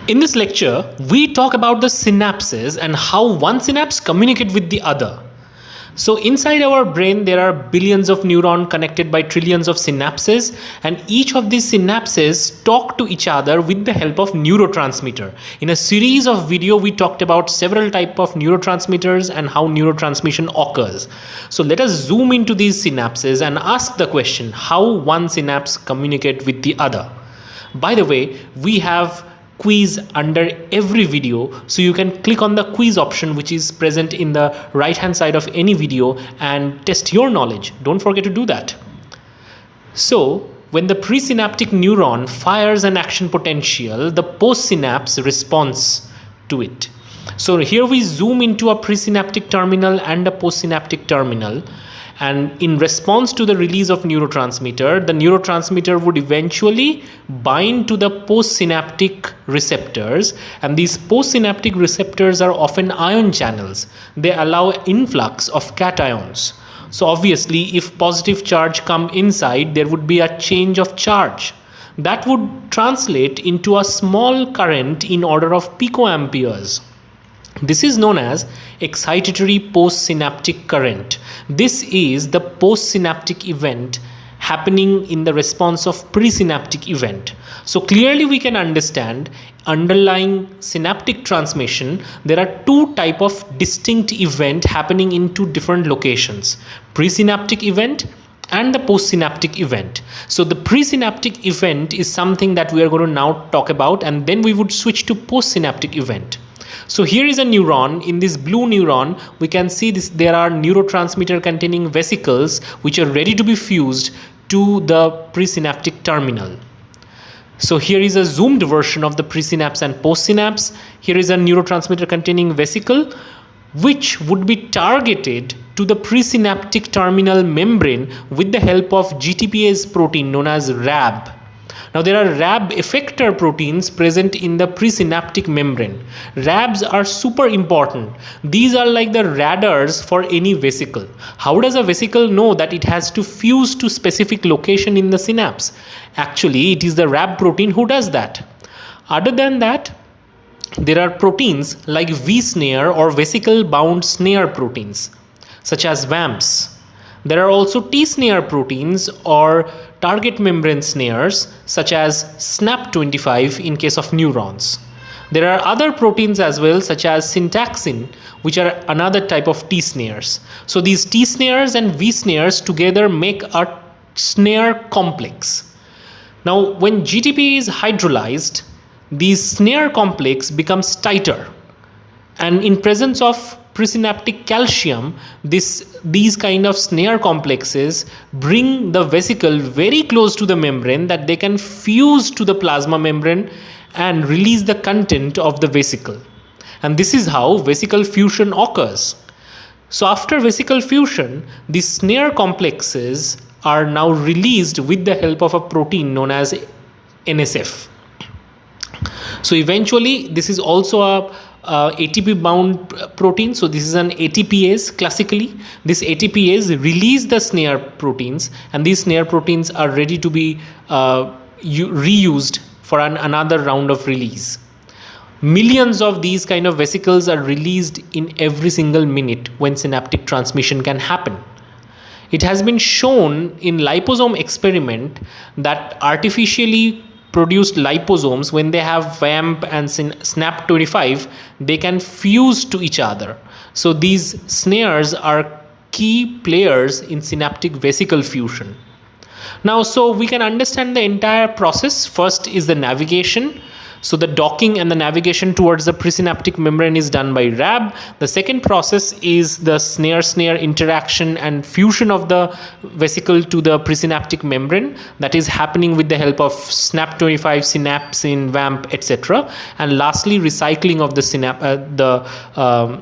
In this lecture, we talk about the synapses and how one synapse communicate with the other. So inside our brain, there are billions of neurons connected by trillions of synapses, and each of these synapses talk to each other with the help of neurotransmitter. In a series of video, we talked about several types of neurotransmitters and how neurotransmission occurs. So let us zoom into these synapses and ask the question, how one synapse communicate with the other. By the way, we have quiz under every video, so you can click on the quiz option which is present in the right hand side of any video and test your knowledge. Don't forget to do that. So when the presynaptic neuron fires an action potential, the postsynapse responds to it. So here we zoom into a presynaptic terminal and a postsynaptic terminal, and in response to the release of neurotransmitter, the neurotransmitter would eventually bind to the postsynaptic receptors, and these postsynaptic receptors are often ion channels. They allow influx of cations. So obviously, if positive charge come inside, there would be a change of charge. That would translate into a small current in order of picoamperes. This is known as excitatory postsynaptic current. This is the postsynaptic event happening in the response of presynaptic event. So clearly we can understand underlying synaptic transmission. There are two types of distinct event happening in two different locations: presynaptic event and the postsynaptic event. So the presynaptic event is something that we are going to now talk about, and then we would switch to postsynaptic event. So here is a neuron. In this blue neuron, we can see this. There are neurotransmitter containing vesicles which are ready to be fused to the presynaptic terminal. So here is a zoomed version of the presynapse and postsynapse. Here is a neurotransmitter containing vesicle which would be targeted to the presynaptic terminal membrane with the help of GTPase protein known as RAB. Now there are RAB effector proteins present in the presynaptic membrane. RABs are super important. These are like the radars for any vesicle. How does a vesicle know that it has to fuse to specific location in the synapse? Actually, it is the RAB protein who does that. Other than that, there are proteins like V-snare or vesicle bound snare proteins, such as VAMPs. There are also T-snare proteins or target membrane snares, such as SNAP25 in case of neurons. There are other proteins as well, such as syntaxin, which are another type of T-snares. So these T-snares and V-snares together make a snare complex. Now when GTP is hydrolyzed, these snare complex becomes tighter, and in presence of presynaptic calcium, these kind of snare complexes bring the vesicle very close to the membrane that they can fuse to the plasma membrane and release the content of the vesicle. And this is how vesicle fusion occurs. So after vesicle fusion, these snare complexes are now released with the help of a protein known as NSF. So eventually, this is also a ATP bound protein. So this is an ATPase. Classically, this ATPase release the snare proteins, and these snare proteins are ready to be reused for another round of release. Millions of these kind of vesicles are released in every single minute when synaptic transmission can happen. It has been shown in liposome experiment that artificially produced liposomes, when they have VAMP and SNAP25, they can fuse to each other. So these snares are key players in synaptic vesicle fusion. Now, so we can understand the entire process. First is the navigation. So the docking and the navigation towards the presynaptic membrane is done by RAB. The second process is the snare-snare interaction and fusion of the vesicle to the presynaptic membrane. That is happening with the help of SNAP25, synapsin, VAMP, etc. And lastly, recycling of the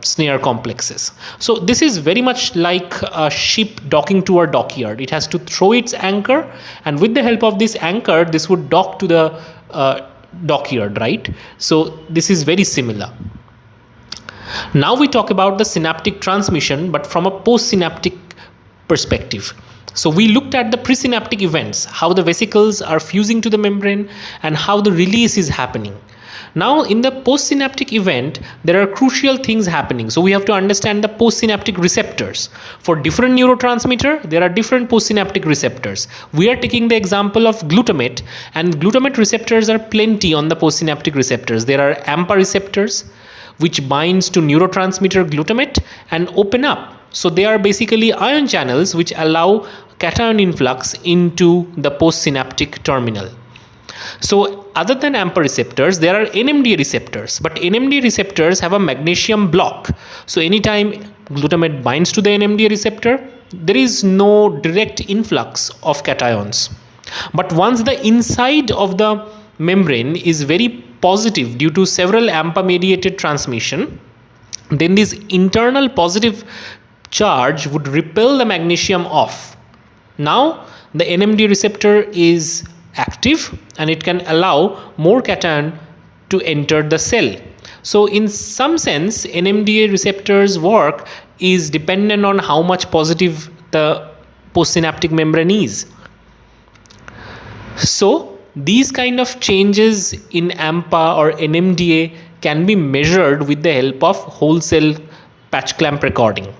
snare complexes. So this is very much like a ship docking to a dockyard. It has to throw its anchor, and with the help of this anchor, this would dock to the dockyard, right? So this is very similar. Now we talk about the synaptic transmission, but from a postsynaptic perspective. So we looked at the presynaptic events, how the vesicles are fusing to the membrane and how the release is happening. Now, in the postsynaptic event, there are crucial things happening. So we have to understand the postsynaptic receptors. For different neurotransmitter, there are different postsynaptic receptors. We are taking the example of glutamate, and glutamate receptors are plenty on the postsynaptic receptors. There are AMPA receptors, which binds to neurotransmitter glutamate and open up. So they are basically ion channels which allow cation influx into the postsynaptic terminal. So other than AMPA receptors, there are NMDA receptors, but NMDA receptors have a magnesium block. So anytime glutamate binds to the NMDA receptor, there is no direct influx of cations. But once the inside of the membrane is very positive due to several AMPA mediated transmission, then this internal positive charge would repel the magnesium off. Now the NMDA receptor is active and it can allow more cation to enter the cell. So in some sense, NMDA receptors work is dependent on how much positive the postsynaptic membrane is. So these kind of changes in AMPA or NMDA can be measured with the help of whole cell patch clamp recording.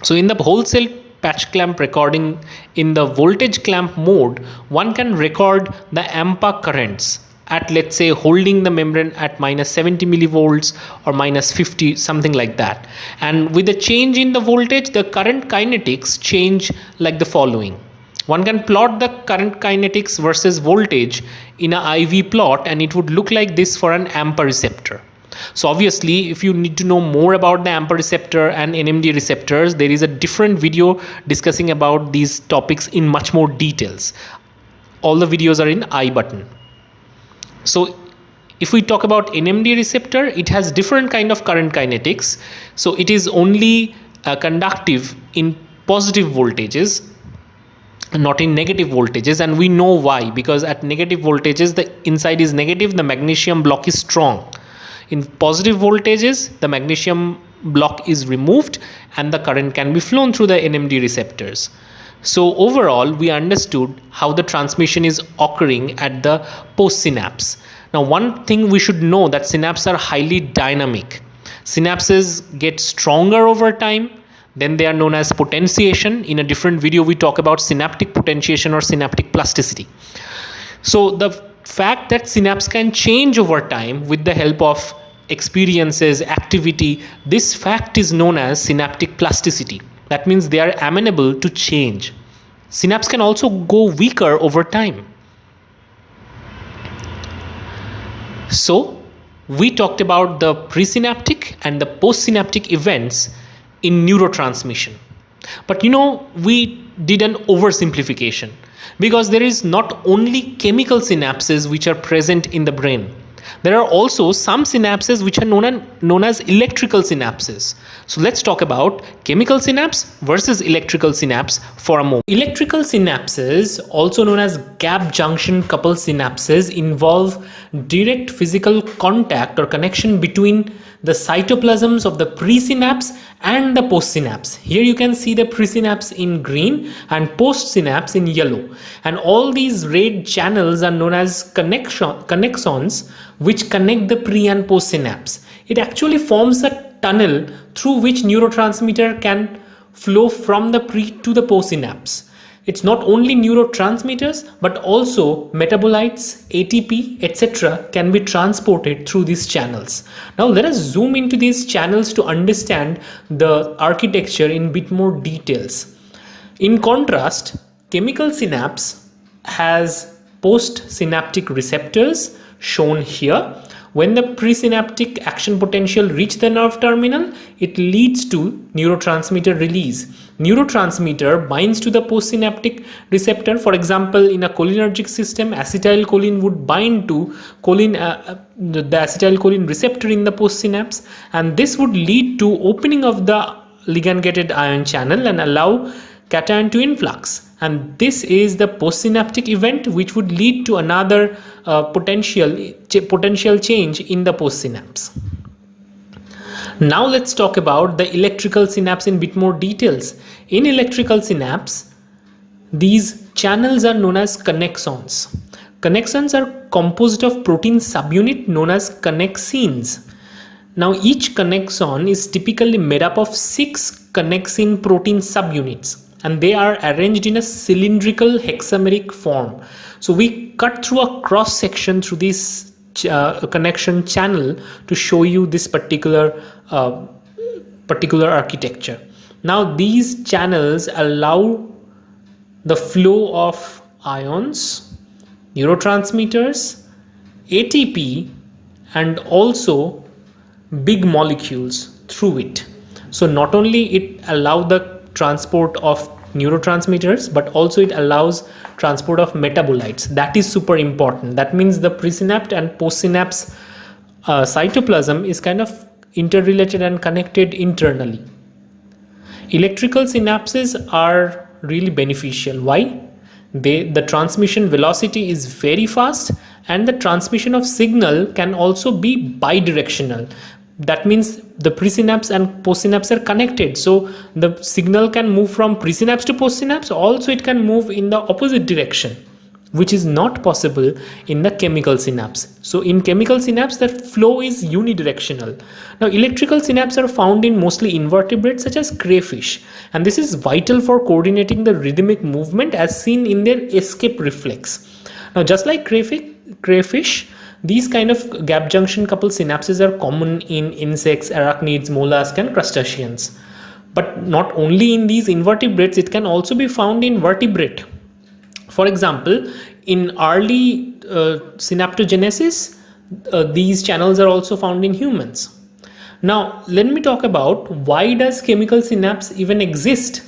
So in the whole cell patch clamp recording, in the voltage clamp mode, one can record the AMPA currents at, let's say, holding the membrane at minus 70 millivolts or minus 50, something like that. And with the change in the voltage, the current kinetics change like the following. One can plot the current kinetics versus voltage in a IV plot, and it would look like this for an AMPA receptor. So obviously, if you need to know more about the AMPA receptor and NMDA receptors, there is a different video discussing about these topics in much more details. All the videos are in I button. So if we talk about NMDA receptor, it has different kind of current kinetics. So it is only conductive in positive voltages, not in negative voltages, and we know why. Because at negative voltages, the inside is negative, the magnesium block is strong. In positive voltages, the magnesium block is removed and the current can be flown through the NMDA receptors. So overall, we understood how the transmission is occurring at the postsynapse. Now, one thing we should know that synapses are highly dynamic. Synapses get stronger over time. Then they are known as potentiation. In a different video, we talk about synaptic potentiation or synaptic plasticity. So the fact that synapse can change over time with the help of experiences, activity, this fact is known as synaptic plasticity. That means they are amenable to change. Synapse can also go weaker over time. So we talked about the presynaptic and the postsynaptic events in neurotransmission. But we did an oversimplification, because there is not only chemical synapses which are present in the brain. There are also some synapses which are known as electrical synapses. So let's talk about chemical synapse versus electrical synapse for a moment. Electrical synapses, also known as gap junction coupled synapses, involve direct physical contact or connection between the cytoplasms of the presynapse and the postsynapse. Here you can see the presynapse in green and postsynapse in yellow. And all these red channels are known as connexons, which connect the pre and postsynapse. It actually forms a tunnel through which neurotransmitter can flow from the pre to the postsynapse. It's not only neurotransmitters, but also metabolites, ATP, etc. can be transported through these channels. Now let us zoom into these channels to understand the architecture in bit more details. In contrast, chemical synapse has postsynaptic receptors shown here. When the presynaptic action potential reaches the nerve terminal, it leads to neurotransmitter release. Neurotransmitter binds to the postsynaptic receptor. For example, in a cholinergic system, acetylcholine would bind to the acetylcholine receptor in the postsynapse, and this would lead to opening of the ligand-gated ion channel and allow cation to influx. And this is the postsynaptic event, which would lead to another potential change in the postsynapse. Now let's talk about the electrical synapse in bit more details. In electrical synapse, these channels are known as connexons. Connexons are composed of protein subunit known as connexins. Now each connexon is typically made up of 6 connexin protein subunits, and they are arranged in a cylindrical hexameric form. So we cut through a cross section through this connection channel to show you this particular architecture. Now these channels allow the flow of ions, neurotransmitters, ATP, and also big molecules through it. So not only it allows the transport of neurotransmitters, but also it allows transport of metabolites. That is super important. That means the presynapse and postsynapse cytoplasm is kind of interrelated and connected internally. Electrical synapses are really beneficial. Why? The transmission velocity is very fast, and the transmission of signal can also be bidirectional. That means the presynapse and postsynapse are connected, so the signal can move from presynapse to postsynapse. Also it can move in the opposite direction, which is not possible in the chemical synapse. So in chemical synapse, the flow is unidirectional. Now electrical synapses are found in mostly invertebrates such as crayfish, and this is vital for coordinating the rhythmic movement as seen in their escape reflex. Now just like crayfish, these kind of gap junction coupled synapses are common in insects, arachnids, mollusks, and crustaceans. But not only in these invertebrates, it can also be found in vertebrate. For example, in early synaptogenesis, these channels are also found in humans. Now, let me talk about why does chemical synapse even exist?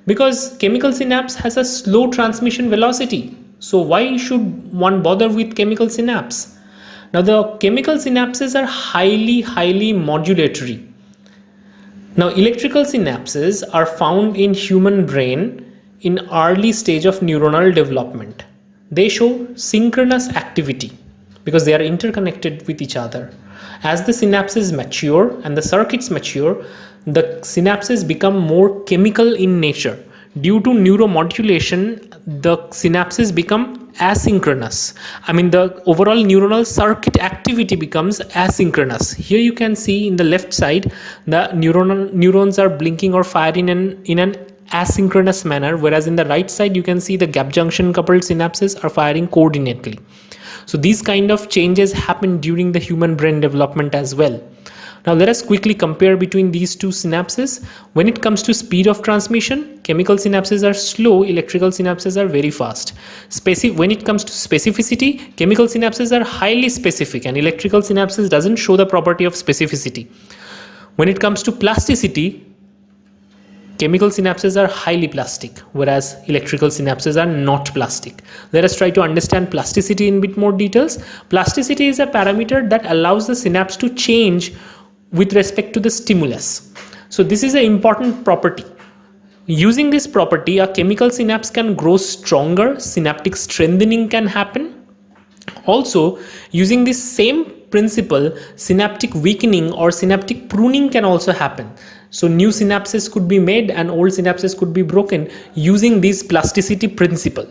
Because chemical synapse has a slow transmission velocity. So why should one bother with chemical synapse? Now the chemical synapses are highly modulatory. Now electrical synapses are found in human brain in early stage of neuronal development. They show synchronous activity because they are interconnected with each other. As the synapses mature and the circuits mature, the synapses become more chemical in nature. Due to neuromodulation, the synapses become asynchronous. I mean, the overall neuronal circuit activity becomes asynchronous. Here you can see in the left side, the neurons are blinking or firing in an asynchronous manner, whereas in the right side you can see the gap junction coupled synapses are firing coordinately. So these kind of changes happen during the human brain development as well. Now let us quickly compare between these two synapses. When it comes to speed of transmission, chemical synapses are slow, electrical synapses are very fast. When it comes to specificity, chemical synapses are highly specific and electrical synapses doesn't show the property of specificity. When it comes to plasticity, chemical synapses are highly plastic, whereas electrical synapses are not plastic. Let us try to understand plasticity in a bit more details. Plasticity is a parameter that allows the synapse to change with respect to the stimulus. So this is an important property. Using this property, a chemical synapse can grow stronger, synaptic strengthening can happen. Also, using this same principle, synaptic weakening or synaptic pruning can also happen. So new synapses could be made and old synapses could be broken using this plasticity principle.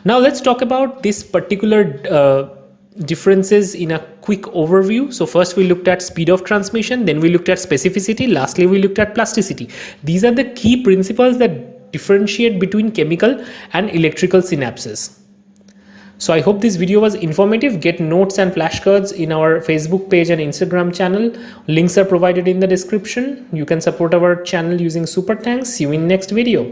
Now let's talk about this particular differences in a quick overview. So first we looked at speed of transmission, then we looked at specificity, lastly we looked at plasticity. These are the key principles that differentiate between chemical and electrical synapses. So I hope this video was informative. Get notes and flashcards in our Facebook page and Instagram channel. Links are provided in the description. You can support our channel using super thanks. See you in next video.